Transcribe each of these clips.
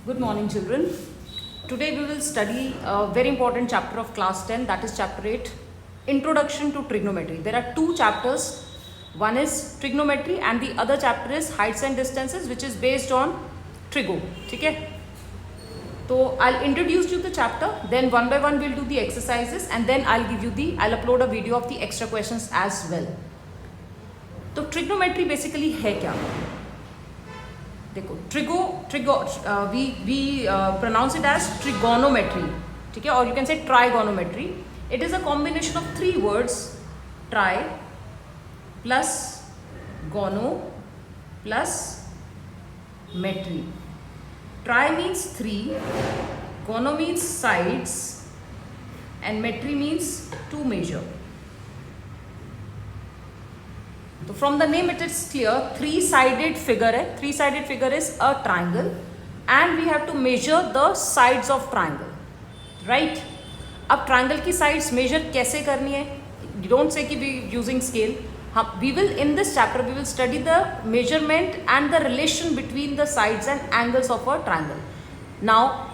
Good morning, children. Today we will study a very important chapter of class 10, that is chapter 8, Introduction to Trigonometry. There are two chapters. One is trigonometry and the other chapter is heights and distances, which is based on trigo. ठीक है? So I'll introduce you the chapter, then one by one we'll do the exercises and then I'll upload a video of the extra questions as well. तो trigonometry basically है क्या? देखो we pronounce it as trigonometry, ठीक है, और you can say trigonometry. It is a combination of three words: tri plus gono plus metry. Tri means three, gono means sides, and metry means to measure. So from the name it is clear, three-sided figure है. Three-sided figure is a triangle and we have to measure the sides of triangle, right? अब triangle की sides measure कैसे करनी है? You don't say कि we using scale. We will in this chapter we will study the measurement and the relation between the sides and angles of a triangle. Now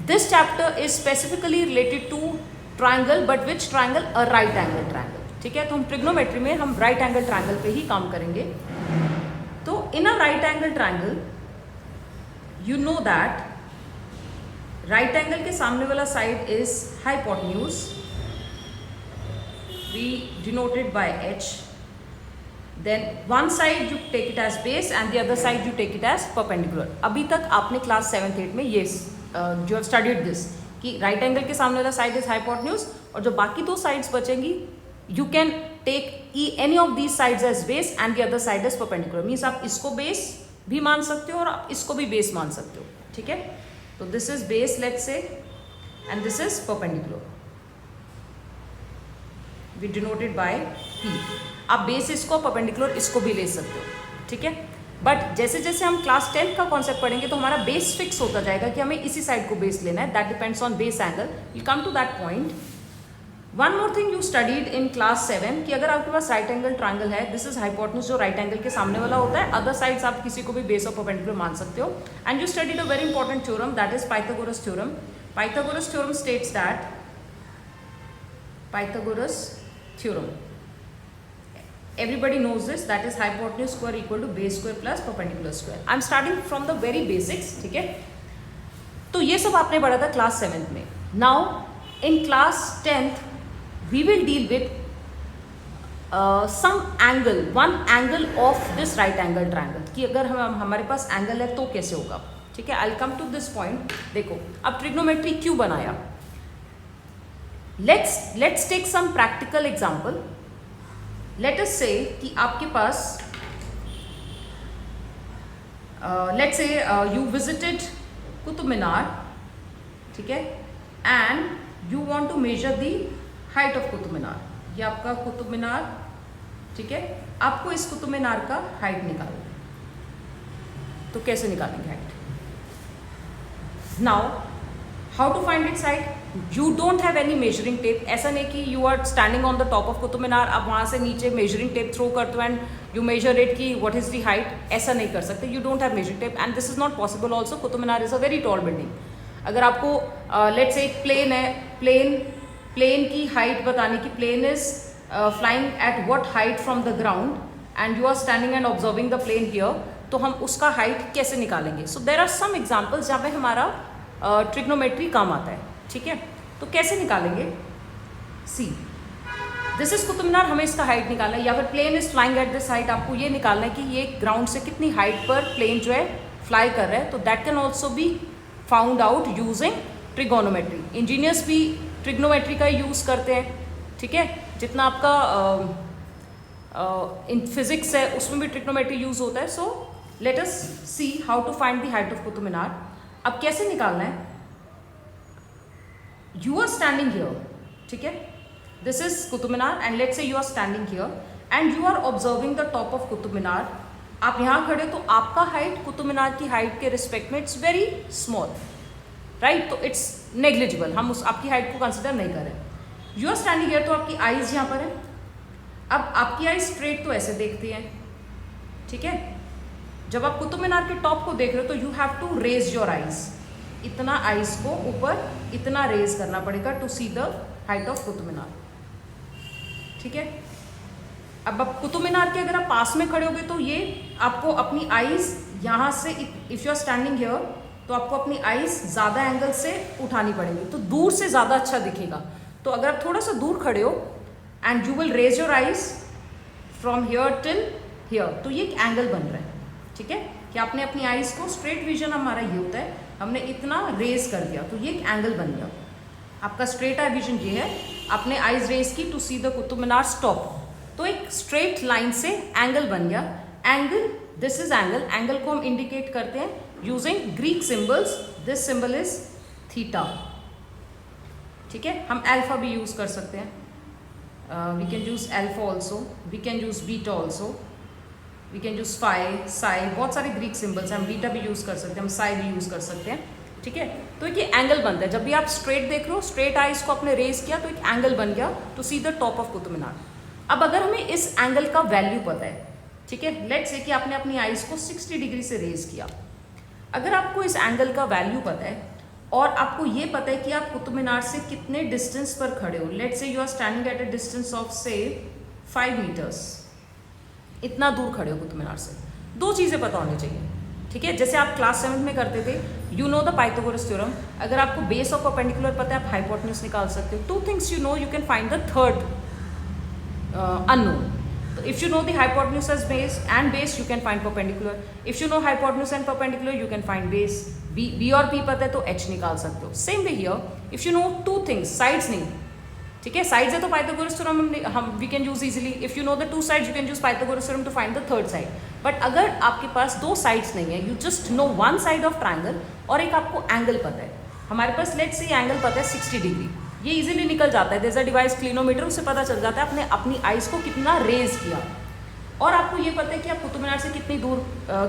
this chapter is specifically related to triangle, but which triangle? A right angle triangle. ठीक है, तो हम trigonometry में हम right angle triangle पे ही काम करेंगे. तो in a right angle triangle you know that right angle के सामने वाला side is hypotenuse, we denoted by H. Then one side you take it as base and the other side you take it as perpendicular. अभी तक आपने class 7th 8th में ये you have studied this कि right angle के सामने वाला side is hypotenuse और जो बाकी दो sides बचेंगी you can take any of these sides as base and the other side as perpendicular. Means आप इसको base भी मान सकते हो और आप इसको भी base मान सकते हो. ठीक है, तो this is base let's say and this is perpendicular. We denoted by P. आप base इसको perpendicular इसको भी ले सकते हो. ठीक है, बट जैसे जैसे हम क्लास 10 का कॉन्सेप्ट पढ़ेंगे तो हमारा बेस फिक्स होता जाएगा कि हमें इसी साइड को बेस लेना है. That depends on base angle. Will come to that point. One more thing you studied in class 7 कि अगर आपके पास राइट एंगल ट्रायंगल है, दिस इज हाइपोटेन्यूज जो राइट एंगल के सामने वाला होता है, अदर साइड्स आप किसी को भी बेस और परपेंडिकुलर मान सकते हो. And you studied a very important theorem that is Pythagoras theorem. Pythagoras theorem states that Pythagoras theorem, everybody knows this, that is hypotenuse square equal to base square plus perpendicular square. I am starting from the very basics. ठीक है, तो ये सब आपने पढ़ा था class 7th में. Now in class 10th we will deal with some angle, one angle of this right angle triangle कि अगर हमारे पास एंगल है तो कैसे होगा. ठीक है, I'll come to this point. देखो अब ट्रिग्नोमेट्री क्यों बनाया. let's take some practical example. Let us say कि आपके पास let's say you visited Qutub Minar, ठीक है, and you want to measure the height of Qutub Minar. ये आपका कुतुब मीनार, ठीक है, आपको इस कुतुब मीनार का हाइट निकालना है. तो कैसे निकालेंगे height. Now how to find its height. You don't have any measuring tape. ऐसा नहीं कि you are standing on the top of Qutub Minar, आप वहाँ से नीचे मेजरिंग टेप थ्रो करते हो एंड यू मेजर इट कि व्हाट इज द हाइट. ऐसा नहीं कर सकते. You don't have measuring tape and this is not possible also. Qutub Minar is a very tall building. अगर आपको लेट्स से एक प्लेन है, प्लेन की हाइट बताने की, plane is flying at what height from the ground and you are standing and observing the plane here, तो हम उसका हाइट कैसे निकालेंगे. सो देर आर सम एग्जाम्पल्स जहाँ पे हमारा ट्रिग्नोमेट्री काम आता है. ठीक है, तो कैसे निकालेंगे. See this is Qutub Minar, हमें इसका हाइट निकालना है, या फिर plane is flying at this height, आपको ये निकालना है कि ये ग्राउंड से कितनी हाइट पर प्लेन जो है फ्लाई कर रहा है. तो that can also be found out using trigonometry. Engineers भी ट्रिग्नोमेट्री का यूज़ करते हैं. ठीक है, जितना आपका इन फिजिक्स है उसमें भी ट्रिग्नोमेट्री यूज होता है. So let us see how to find the height of Qutub Minar. अब कैसे निकालना है. यू आर स्टैंडिंग हियर, ठीक है, this is Qutub Minar and let's say you are standing here and you are observing the top of Qutub Minar. आप यहाँ खड़े तो आपका हाइट कुतुब मीनार की हाइट के रिस्पेक्ट में इट्स वेरी स्मॉल, राइट. तो इट्स नेग्लिजिबल, हम उस आपकी हाइट को कंसिडर नहीं कर रहे. यू आर स्टैंडिंग हियर, तो आपकी आईज यहाँ पर है. अब आपकी आईज स्ट्रेट तो ऐसे देखती हैं, ठीक है. जब आप कुतुब मीनार के टॉप को देख रहे हो तो you have to raise your eyes, इतना आइज को ऊपर इतना रेज करना पड़ेगा to see the height of Qutub Minar. ठीक है, अब आप कुतुब मीनार के अगर आप पास में खड़े होगे तो ये आपको अपनी आइज यहाँ से, if you are standing here, तो आपको अपनी आइज ज़्यादा एंगल से उठानी पड़ेगी, तो दूर से ज़्यादा अच्छा दिखेगा। तो अगर आप थोड़ा सा दूर खड़े हो and you will raise your eyes from here till here, तो ये एक एंगल बन रहा है। ठीक है, कि आपने अपनी आइज को, स्ट्रेट विजन हमारा ये होता है, हमने इतना रेज कर दिया तो ये एक एंगल बन गया। आपका स्ट्रेट आई विजन ये है, आपने आइज रेज की to see the Qutub Minar top, तो एक स्ट्रेट लाइन से एंगल बन गया। Angle, this is angle, angle को हम इंडिकेट करते हैं using Greek symbols. This symbol is theta. ठीक है, हम अल्फा भी यूज कर सकते हैं, we can use alpha also, we can use beta also, we can use phi, psi, बहुत सारे ग्रीक सिंबल्स हैं, हम बीटा भी यूज कर सकते हैं, हम साई भी यूज कर सकते हैं। ठीक है, तो ये एंगल बनता है। जब भी आप स्ट्रेट देख रहे हो, स्ट्रेट आइज को आपने रेज किया तो एक एंगल बन गया to see the top of Qutub Minar. अब अगर हमें इस एंगल का वैल्यू पता है, ठीक है, लेट्स से कि आपने अपनी आइज को 60 डिग्री से रेज किया, अगर आपको इस एंगल का वैल्यू पता है और आपको ये पता है कि आप कुतुब मीनार से कितने डिस्टेंस पर खड़े हो, let's say you are standing at a distance of say 5 metres, इतना दूर खड़े हो कुतुब मीनार से, दो चीज़ें पता होनी चाहिए। ठीक है, जैसे आप क्लास 7 में करते थे, you know the Pythagoras theorem, अगर आपको बेस ऑफ परपेंडिकुलर पता है आप हाइपोटेन्यूज निकाल सकते हो। 2 things you no, you can find the third unknown. If you know the hypotenuse as base and base, you can find perpendicular. If you know hypotenuse and perpendicular, you can find base. B और P पता है तो H निकाल सकते हो. Same way here, if you know 2 things, sides नहीं, ठीक है, sides है तो Pythagoras theorem हम we can use easily. If you know the 2 sides, you can use Pythagoras theorem to find the third side. But अगर आपके पास 2 sides नहीं है, you just know one side of triangle और एक आपको angle पता है, हमारे पास let's say एंगल पता है 60 डिग्री, ये इजीली निकल जाता है। There is a device clinometer, उससे पता चल जाता है आपने अपनी आइज को कितना रेज किया, और आपको ये पता है कि आप कुतुब मीनार से कितनी दूर,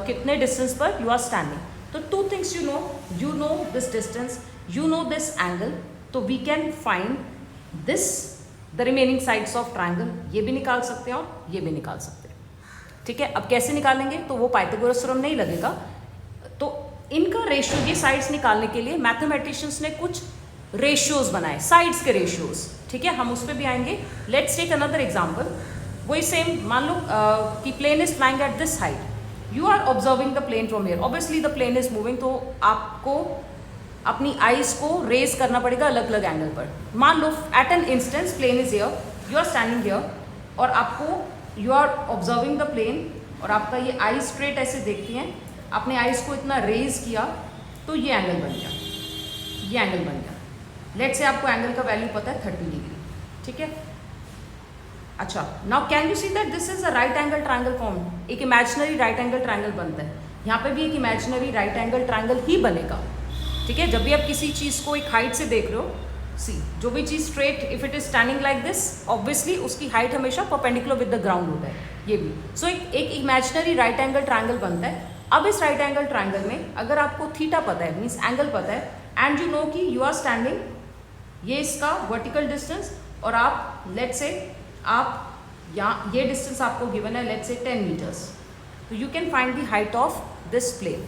कितने डिस्टेंस पर यू आर स्टैंडिंग। तो 2 things you know this distance, you know this angle, तो we can find this the remaining sides of triangle. ये भी निकाल सकते हैं और ये भी निकाल सकते हैं। ठीक है, अब कैसे निकालेंगे, तो वो पाइथागोरस थ्योरम नहीं लगेगा, तो इनका रेशियो, ये साइड्स निकालने के लिए मैथमेटिशियंस ने कुछ रेशियोज बनाए, साइड्स के रेशियोज। ठीक है, हम उस पर भी आएंगे। लेट्स टेक अनदर एग्जांपल, वही सेम, मान लो कि plane is flying at this height, you are observing the plane from here, obviously the plane is moving, तो आपको अपनी आइज को रेज करना पड़ेगा अलग अलग एंगल पर। मान लो at an instance plane is here, you are standing here, और आपको, you are observing the plane, और आपका ये आइज स्ट्रेट ऐसे देखती हैं, आपने आइज को इतना रेज किया तो ये एंगल बन गया, ये एंगल बन गया। लेट्स से आपको एंगल का वैल्यू पता है 30 डिग्री। ठीक है, अच्छा, now can you see that this is a right angle triangle form, एक इमेजिनरी राइट एंगल ट्रायंगल बनता है, यहाँ पे भी एक इमेजिनरी राइट एंगल ट्रायंगल ही बनेगा। ठीक है, जब भी आप किसी चीज़ को एक हाइट से देख रहे हो, सी, जो भी चीज़ straight, if it is standing like this, obviously उसकी हाइट हमेशा परपेंडिकुलर विद द ग्राउंड होता है, ये भी। सो एक इमेजिनरी राइट एंगल ट्रायंगल बनता है। अब इस राइट एंगल ट्रायंगल में अगर आपको थीटा पता है, मीन्स एंगल पता है, एंड यू नो कि यू आर स्टैंडिंग, ये इसका वर्टिकल डिस्टेंस, और आप लेट्स से आप यहाँ, ये डिस्टेंस आपको गिवन है लेट्स से 10 मीटर्स, तो you can find the height of this plane.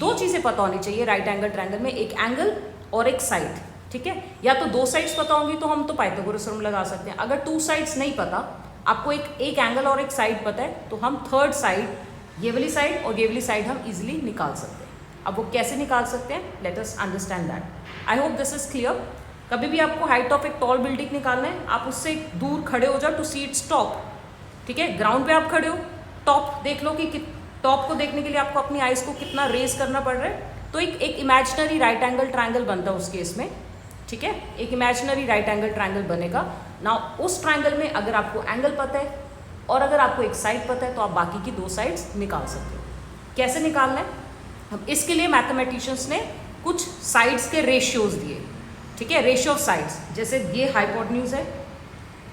2 चीज़ें पता होनी चाहिए राइट एंगल ट्रायंगल में, एक एंगल और एक साइड। ठीक है, या तो 2 साइड्स पता होंगी तो हम तो पाइथागोरस थ्योरम लगा सकते हैं। अगर 2 साइड्स नहीं पता, आपको एक एंगल और एक साइड पता है, तो हम थर्ड साइड, ये वाली साइड और ये वाली साइड हम इजीली निकाल सकते हैं। अब वो कैसे निकाल सकते हैं, let us understand that. I hope this is clear. कभी भी आपको हाइट ऑफ एक टॉल बिल्डिंग निकालना है, आप उससे दूर खड़े हो जाओ टू सी इट्स टॉप। ठीक है, ग्राउंड पे आप खड़े हो, टॉप देख लो कि टॉप को देखने के लिए आपको अपनी आइज को कितना रेज करना पड़ रहा है, तो एक इमेजिनरी राइट एंगल ट्रायंगल बनता है उस केस में। ठीक है, एक इमेजिनरी राइट एंगल ट्रायंगल बनेगा। नाउ उस ट्रायंगल में अगर आपको एंगल पता है और अगर आपको एक साइड पता है, तो आप बाकी की 2 साइड्स निकाल सकते हो। कैसे निकालना है, हम इसके लिए मैथमेटिशियंस ने कुछ साइड्स के रेशियोज दिए। ठीक है, रेशियो ऑफ साइड्स, जैसे ये हाइपोटेन्यूज है,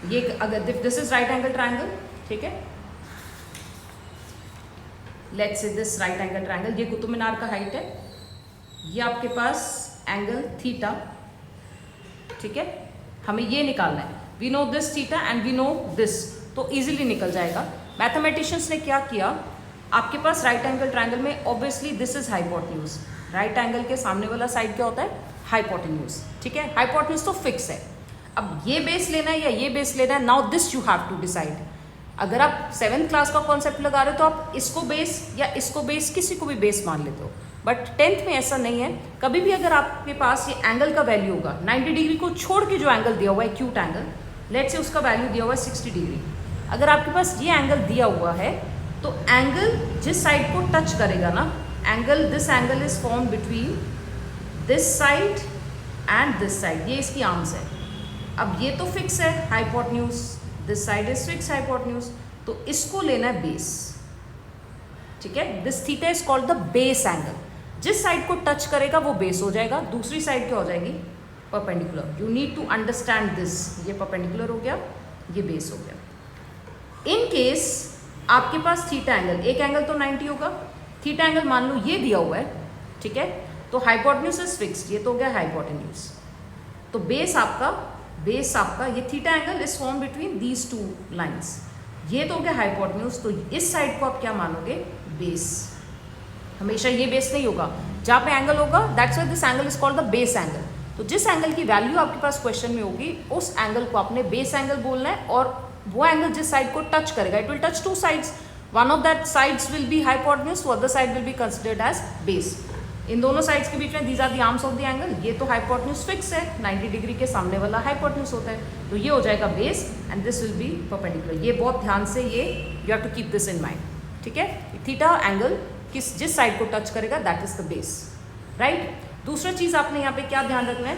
ये अगर this is right angle triangle, ठीक है, let's say this right angle triangle, ये कुतुब मीनार का हाइट है, ये आपके पास एंगल थीटा। ठीक है, हमें ये निकालना है, we know this theta and we know this, तो इजीली निकल जाएगा। मैथमेटिशियंस ने क्या किया, आपके पास राइट एंगल ट्रायंगल में obviously this is hypotenuse, right angle के सामने वाला साइड क्या होता है? हाइपोटेन्यूज। ठीक है, हाइपोटेन्यूज तो फिक्स है। अब ये बेस लेना है या ये बेस लेना है, now this you have to decide. अगर आप 7th क्लास का कॉन्सेप्ट लगा रहे हो तो आप इसको बेस या इसको बेस, किसी को भी बेस मान लेते हो, बट 10th में ऐसा नहीं है। कभी भी अगर आपके पास ये एंगल का वैल्यू होगा, 90 डिग्री को छोड़ के जो एंगल दिया हुआ है एक्यूट एंगल, लेट से उसका वैल्यू दिया हुआ है 60 डिग्री, अगर आपके पास ये एंगल दिया हुआ है तो एंगल जिस साइड को टच करेगा ना, angle, this angle is form between this side and this side, ये इसकी आर्म्स है। अब ये तो फिक्स है hypotenuse, this side is fix hypotenuse, तो इसको लेना है बेस। ठीक है, this theta is called the base angle. जिस साइड को टच करेगा वो बेस हो जाएगा, दूसरी साइड क्या हो जाएगी? Perpendicular. You need to understand this, ये परपेंडिकुलर हो गया, ये बेस हो गया। इन केस आपके पास थीटा एंगल, एक एंगल तो 90 होगा, थीटा एंगल मान लो ये दिया हुआ है, ठीक है, तो हाइपोटेन्यूज इज फिक्स्ड, ये तो हो गया हाइपोटेन्यूज। तो बेस आपका ये theta angle is form between these two lines, ये तो हो गया हाइपोटेन्यूज। तो इस साइड को आप क्या मानोगे? बेस। हमेशा ये बेस नहीं होगा, जहाँ पे एंगल होगा that's why this angle is called the base angle. तो जिस एंगल की वैल्यू आपके पास क्वेश्चन में होगी उस एंगल को आपने बेस एंगल बोलना है, और वो एंगल जिस साइड को टच करेगा, it will touch two sides, one of that sides will be hypotenuse, other side will be considered as base. इन दोनों साइड्स के बीच में these are the arms of the angle, ये तो हाइपोटेन्यूज फिक्स है, 90 डिग्री के सामने वाला हाइपोटेन्यूज होता है, तो ये हो जाएगा base and this will be perpendicular. ये बहुत ध्यान से, ये you have to keep this in mind. ठीक है, थीटा एंगल जिस साइड को टच करेगा that is the base, right. दूसरा चीज आपने यहाँ पे क्या ध्यान रखना है,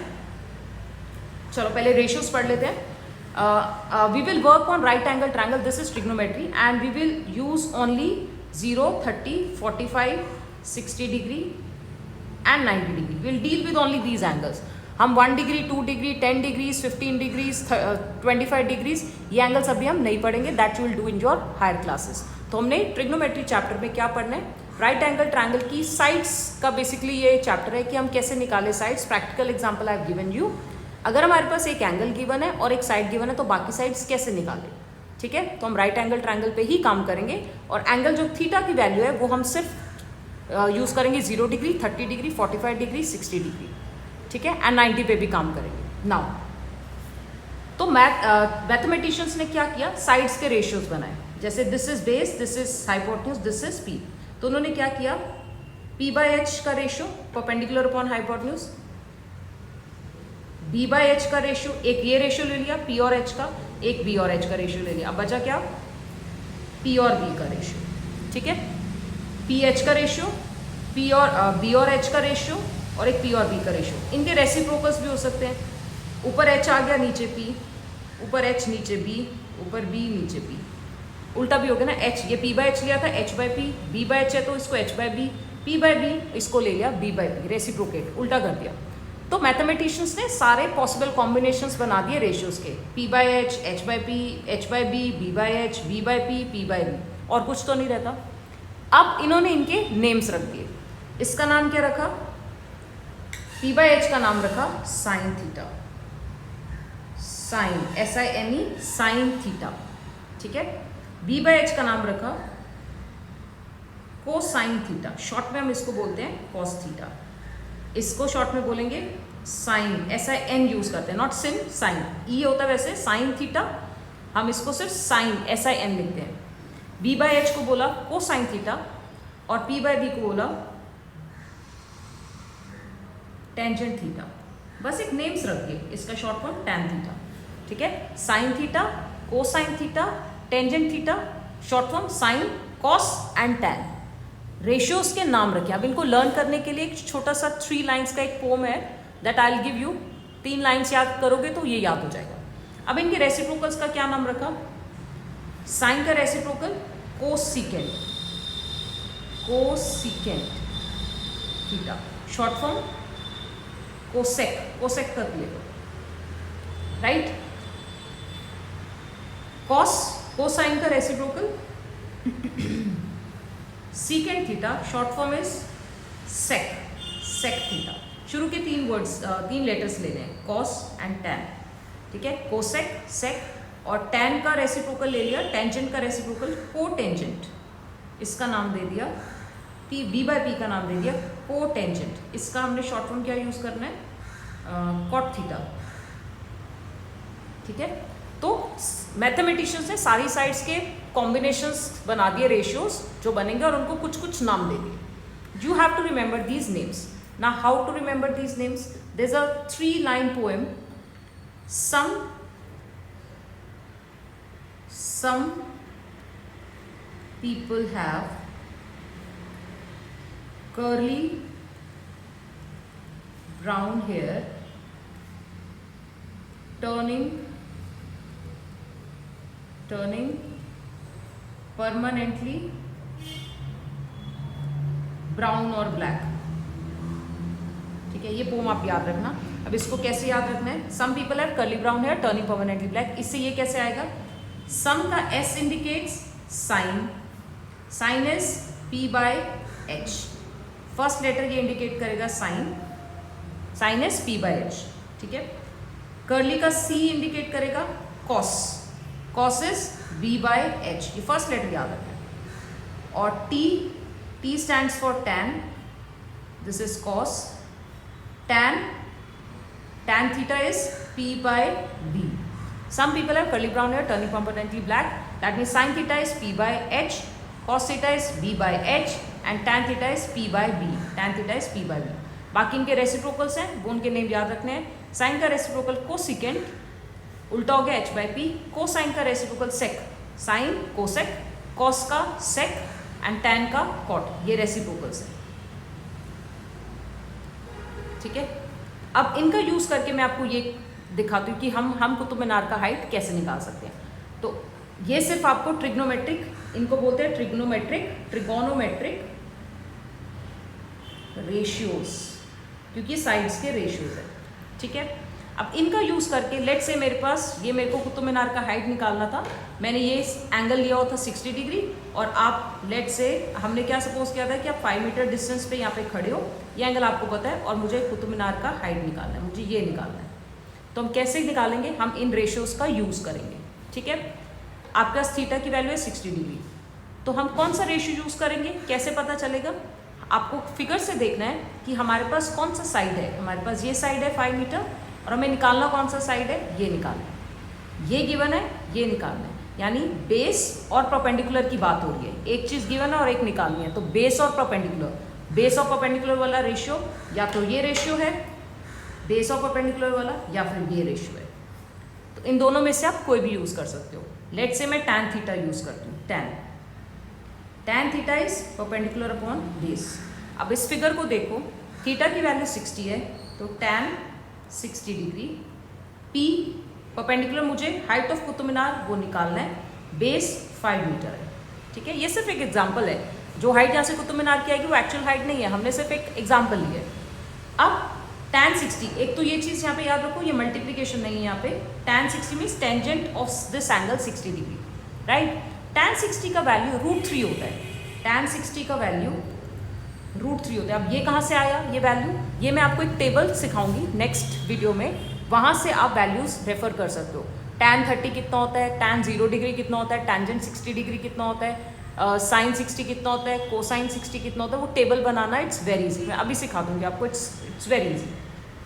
चलो पहले रेशियोज पढ़ लेते हैं। We will work on right angle triangle, this is trigonometry and we will use only 0, 30, 45, 60 degree and 90 degree. We'll deal with only these angles. हम 1 degree, 2 degree, 10 degrees, 15 degrees, 25 degrees, ये एंगल्स अभी हम नहीं पढ़ेंगे, that you will do in your higher classes. तो हमने trigonometry chapter में क्या पढ़ना है? राइट एंगल ट्रायंगल की साइड्स का बेसिकली ये चैप्टर है कि हम कैसे निकाले sides. Practical example I have given you. अगर हमारे पास एक एंगल गिवन है और एक साइड गिवन है तो बाकी साइड्स कैसे निकालें? ठीक है, तो हम राइट एंगल ट्रायंगल पे ही काम करेंगे, और एंगल जो थीटा की वैल्यू है वो हम सिर्फ यूज़ करेंगे 0 डिग्री, 30 डिग्री, 45 डिग्री, 60 डिग्री, ठीक है, एंड 90 पे भी काम करेंगे। नाउ तो मैथमेटिशियंस ने क्या किया? साइड्स के रेशियोज बनाए, जैसे this is base, this is hypotenuse, this is P. तो उन्होंने क्या किया? पी बाय एच का ratio perpendicular upon hypotenuse, B by H का रेशियो, एक ये रेशियो ले लिया पी और एच का, एक बी और एच का रेशियो ले लिया। अब बचा क्या? पी और बी का रेशियो, ठीक है, पी एच का रेशियो, पी और बी और एच का रेशियो, और एक पी और बी का रेशियो। इनके रेसिप्रोकल्स भी हो सकते हैं, ऊपर एच आ गया नीचे पी, ऊपर एच नीचे बी, ऊपर बी नीचे पी, उल्टा भी हो गया ना, एच ये पी बाय एच लिया था H by P, B by H है तो इसको H by B, P by B इसको ले लिया बी बाय पी, रेसिप्रोकेट उल्टा कर दिया। तो मैथमेटिशियंस ने सारे पॉसिबल कॉम्बिनेशंस बना दिए रेशियोज के, P by H by P, H by B by H, B by P by B, और कुछ तो नहीं रहता। अब इन्होंने इनके नेम्स रख दिए। इसका नाम क्या रखा? पी बाय एच का नाम रखा sine theta, sine SINE, sine theta, ठीक है। बी बाय एच का नाम रखा कोसाइन थीटा, शॉर्ट में हम इसको बोलते हैं कॉस थीटा, इसको शॉर्ट में बोलेंगे साइन, SIN यूज करते हैं, नॉट सिन, साइन, ई होता है वैसे साइन थीटा, हम इसको सिर्फ साइन SIN लिखते हैं। बी बाय एच को बोला कोसाइन थीटा, और पी बाय बी को बोला टेंजेंट थीटा, बस एक नेम्स रख दिए, इसका शॉर्ट फॉर्म टैन थीटा, ठीक है। Sine theta, cosine theta, tangent theta, short form sine, cos and tan, ratios के नाम रखे। अब इनको लर्न करने के लिए एक छोटा सा 3 लाइन्स का एक पोम है, that I will give you. 3 lines याद करोगे तो ये याद हो जाएगा। अब इनके रेसिप्रोकल्स का क्या नाम रखा? साइन का reciprocal cosecant, cosecant theta, short form cosec, cosec तक ले लो, राइट। कॉस, कोसाइन का reciprocal secant theta, short form is sec, sec theta. शुरू के 3 वर्ड्स, 3 लेटर्स लेने हैं, कॉस एंड टैन, ठीक है, कोसेक, सेक, और टैन का रेसिप्रोकल ले लिया, टेंजेंट का रेसिप्रोकल कोटेंजेंट, इसका नाम दे दिया पी बी बाय पी का नाम दे दिया कोटेंजेंट। इसका हमने शॉर्ट फॉर्म क्या यूज करना है, कॉट थीटा। ठीक है, तो मैथमेटिशियंस ने सारी साइड्स के कॉम्बिनेशंस बना दिए, रेशियोज जो बनेंगे, और उनको कुछ कुछ नाम दे दिए। You have to remember these names. ना how to remember these names, there is a 3-line poem, some people have curly brown hair turning permanently brown और black। ठीक है, ये पोम आप याद रखना। अब इसको कैसे याद रखना है, some people have curly brown hair turning permanently black. इससे ये कैसे आएगा, सम का S indicates sine, sine is P by H. First letter ये इंडिकेट करेगा sine, sine is P by H. ठीक है, कर्ली का सी इंडिकेट करेगा cos, cos is B by H. ये फर्स्ट लेटर याद रखना है। और T, T stands for tan, this is cos, tan theta is p by b. Some people have curly brown hair turning permanently black, that means sin theta is p by h, cos theta is b by h and tan theta is p by b, tan theta is p by b। बाकी इनके reciprocals हैं, वो उनके name याद रखने हैं। Sign का reciprocal cosecant, उल्टा हो गया h by p। कोसाइन का रेसिप्रोकल सेक, साइन कोसेक, कॉस का सेक एंड tan का कॉट, ये रेसिप्रोकल्स हैं। ठीक है, अब इनका यूज करके मैं आपको ये दिखाती हूँ कि हम कुतुब मीनार का हाइट कैसे निकाल सकते हैं। तो ये सिर्फ आपको ट्रिग्नोमेट्रिक, इनको बोलते हैं ट्रिगोनोमेट्रिक रेशियोज, क्योंकि ये साइड्स के रेशियोज है। ठीक है, अब इनका यूज करके लेट से मेरे पास ये, मेरे को कुतुब मीनार का हाइट निकालना था, मैंने ये एंगल लिया हुआ था 60 डिग्री, और आप लेट से हमने क्या सपोज किया था कि आप 5 मीटर डिस्टेंस पे यहाँ पे खड़े हो, ये एंगल आपको पता है, और मुझे कुतुब मीनार का हाइट निकालना है, मुझे ये निकालना है। तो हम कैसे निकालेंगे, हम इन रेशियोज का यूज करेंगे। ठीक है, आपके पास थीटा की वैल्यू है 60 डिग्री, तो हम कौन सा रेशियो यूज करेंगे, कैसे पता चलेगा, आपको फिगर से देखना है कि हमारे पास कौन सा साइड है। हमारे पास ये साइड है 5 मीटर, और हमें निकालना कौन सा साइड है, ये निकालना है। ये गिवन है, ये निकालना है, यानी बेस और परपेंडिकुलर की बात हो रही है। एक चीज़ गिवन है और एक निकालनी है, तो बेस और परपेंडिकुलर, बेस और परपेंडिकुलर वाला रेशियो या तो ये रेशियो है बेस और परपेंडिकुलर वाला, या फिर ये रेशियो है। तो इन दोनों में से आप कोई भी यूज़ कर सकते हो। लेट से मैं tan थीटा यूज़ करती हूँ, tan theta is perpendicular upon base. अब इस फिगर को देखो, थीटा की वैल्यू 60 है, तो tan 60 डिग्री, P परपेंडिकुलर, मुझे हाइट ऑफ कुतुब मीनार वो निकालना है, बेस 5 मीटर है। ठीक है, ये सिर्फ एक एग्जांपल है, जो हाइट यहाँ से कुतुब मीनार की आएगी वो एक्चुअल हाइट नहीं है, हमने सिर्फ एक एग्जांपल ली है। अब tan 60, एक तो ये चीज़ यहाँ पे याद रखो, ये मल्टीप्लीकेशन नहीं है यहाँ पे, tan 60 means tangent of this angle 60 degree, right. tan 60 का वैल्यू √3 होता है, tan 60 का वैल्यू √3 होता है। अब ये कहाँ से आया ये वैल्यू, ये मैं आपको एक टेबल सिखाऊंगी नेक्स्ट वीडियो में, वहाँ से आप वैल्यूज रेफर कर सकते हो। tan 30 कितना होता है, tan 0 डिग्री कितना होता है, टेंजेंट 60 डिग्री कितना होता है, साइन 60 कितना होता है, कोसाइन 60 कितना होता है, वो table banana it's very easy, मैं अभी सिखा दूंगी आपको, इट्स वेरी इजी।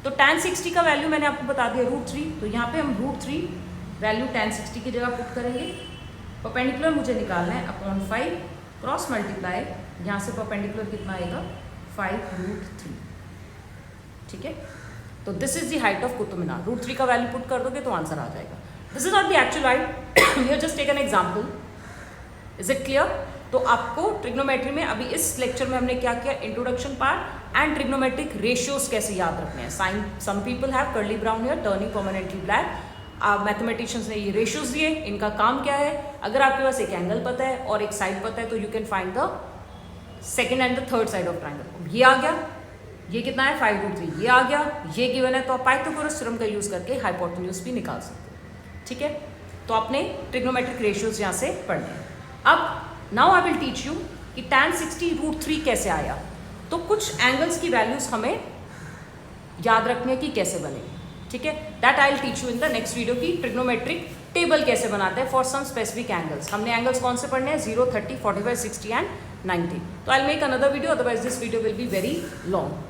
तो tan 60 का वैल्यू मैंने आपको बता दिया √3, तो यहाँ पे हम √3 वैल्यू tan 60 की जगह पुट करेंगे। परपेंडिकुलर मुझे निकालना है अपॉन 5, क्रॉस मल्टीप्लाई, यहाँ से परपेंडिकुलर कितना आएगा 5√3। ठीक है, तो this is the height of Qutub Minar. √3 का वैल्यू पुट कर दोगे तो आंसर आ जाएगा। This is not the actual height, we are just take an example. Is it clear? तो आपको ट्रिग्नोमेट्री में अभी इस लेक्चर में हमने क्या किया, introduction part and trigonometric ratios कैसे याद रखने हैं। Sine, some people have curly brown hair turning permanently black. Mathematicians ने ये रेशियोज दिए, इनका काम क्या है, अगर आपके पास एक एंगल पता है और एक साइड पता है तो you can find the second and the third side of triangle. ये आ गया, ये कितना है 5√3, ये आ गया, ये गिवन है, तो आप पाइथागोरस थ्योरम का यूज करके हाइपोटेन्यूज भी निकाल सकते हो। ठीक है, तो आपने ट्रिग्नोमेट्रिक रेशियोज यहाँ से पढ़ने हैं। अब now I will teach you कि tan 60 √3 कैसे आया। तो कुछ एंगल्स की वैल्यूज हमें याद रखने की कैसे बनेगी। ठीक है, that I will teach you in the next video की ट्रिग्नोमेट्रिक टेबल कैसे बनाते हैं फॉर सम स्पेसिफिक एंगल्स। हमने एंगल्स कौन से पढ़ने हैं, 0, 30, 45, 60 and 90. So I'll make another video, otherwise this video will be very long.